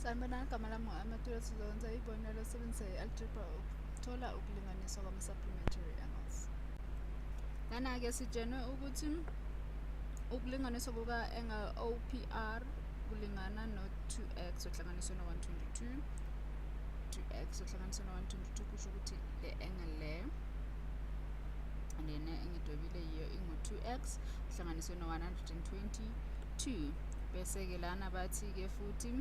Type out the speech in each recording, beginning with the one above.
Sanibonani, igama lami uAmatula sizokwenza ibonelo sebenzisa i-algebra ukuthola ukulinganiswa kwama-supplementary angles. Lana-ke sitshenwe ukuthi ukulinganiswa kuka-angle OPR kulingana no-2x ohlanganiswe no-122. 2x ohlanganiswe no-122 kusho ukuthi le angle le lena engidwebile yiyo ingu-2x ohlanganiswe no-122. Bese-ke lana bathi-ke futhi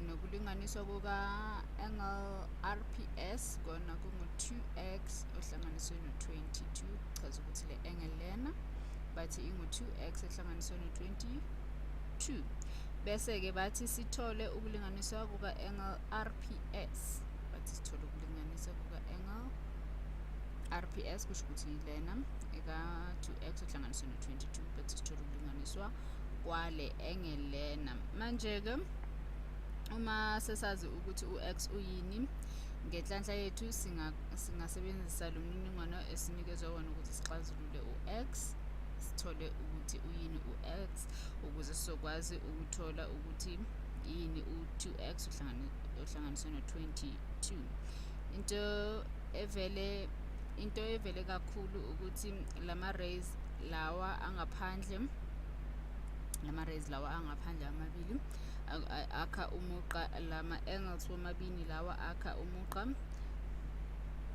nokulinganiswa kuka-angle RPS kona kungu-2x ohlanganiswe no-22. Chaza ukuthi le angle lena bathi ingu-2x ehlanganiswe no-22. Bese-ke bathi sithole ukulinganiswa kuka-angle RPS. Bathi sithole ukulinganiswa kuka-angle RPS kusho ukuthi lena eka-2x ohlanganiswe no-22. Bathi sithole ukulinganiswa kwale angle lena. Manje-ke uma sesazi ukuthi u-x uyini, ngenhlanhla yethu singasebenzisa lo mniningwane esinikezwe wona ukuthi sixazulule u-x, sithole ukuthi uyini u-x ukuze sizokwazi ukuthola ukuthi yini u-2x ohlanganiswe no-22. Into evele kakhulu ukuthi lama-rays lawa angaphandle amabili akha umugqa, lama-angles womabili lawa akha umugqa.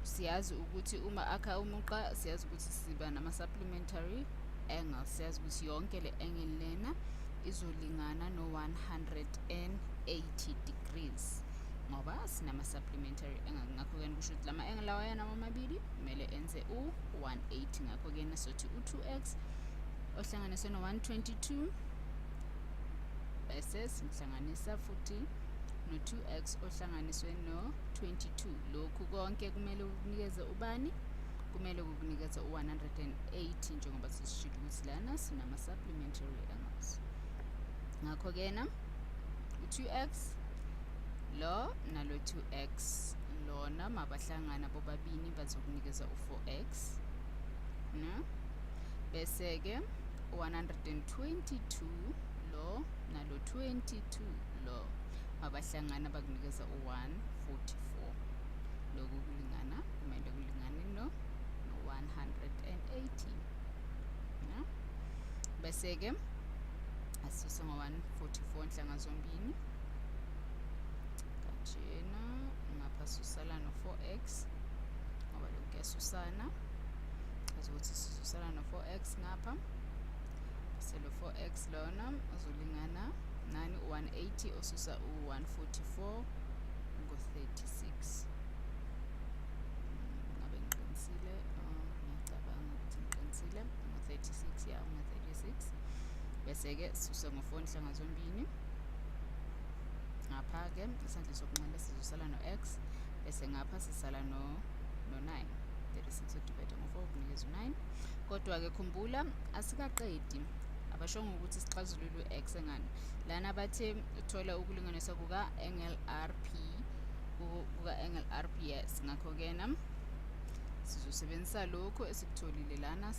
Siyazi ukuthi uma akha umugqa siyazi ukuthi siba nama-supplementary angles. Siyazi ukuthi yonke le angle lena izolingana no-180 degrees ngoba sinama-supplementary angles. Ngakho-ke kusho ukuthi lama-angle lawa yanama amabili kumele enze u-180. Ngakho-ke sothi u-2x ohlanganiswe no-122 bese simhlanganisa futhi no-2x ohlanganiswe no-22. Lokhu konke kumele kukunikeze ubani? Kumele kukunikeze u-180 njengoba sisishilo ukuthi lana sinama-supplementary angles. Ngakho-ke u-2x lo nalo 2x lona mabahlangana bobabini bazokunikeza u-4x bese-ke 122 lo nalo 22 lo mabahlangana bakunikeza u-144. Lokhu kumele kulingane no-180 bese-ke asisuse ngo-144 nhlanga zombini kanjena. Ngapha susala no-4x ngoba lokhu kuyasusana, chaza ukuthi sisusala no-4x ngapha. Selo 4x lona uzolingana nani? 180 osusa u-144 ngo-36. Ngabe ngiqinisile? Ngiyacabanga ukuthi ngiqinisile. Ngo-36 ya ngo-36 bese-ke sisusa ngo-4 nhlanga zombini. Ngapha-ke isandla sokunxele sizosala no-x bese ngapha sisala no-9. 36 udivide ngo-4 kunikeza u-9. Kodwa-ke khumbula asikaqedi, abashongo ukuthi sixazulule u-x engani. Lana bathe uthola ukulinganiswa kuka-angle RPS. Ngakho-ke sizosebenzisa lokhu esikutholile lana,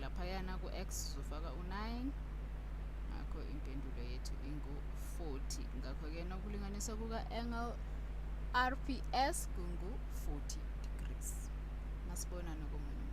laphayana ku-x sizofaka u-9. Ngakho impendulo yethu ingu-40. Ngakho-ke ukulinganiswa kuka-angle RPS kungu-40 degrees. Masibonane komunye.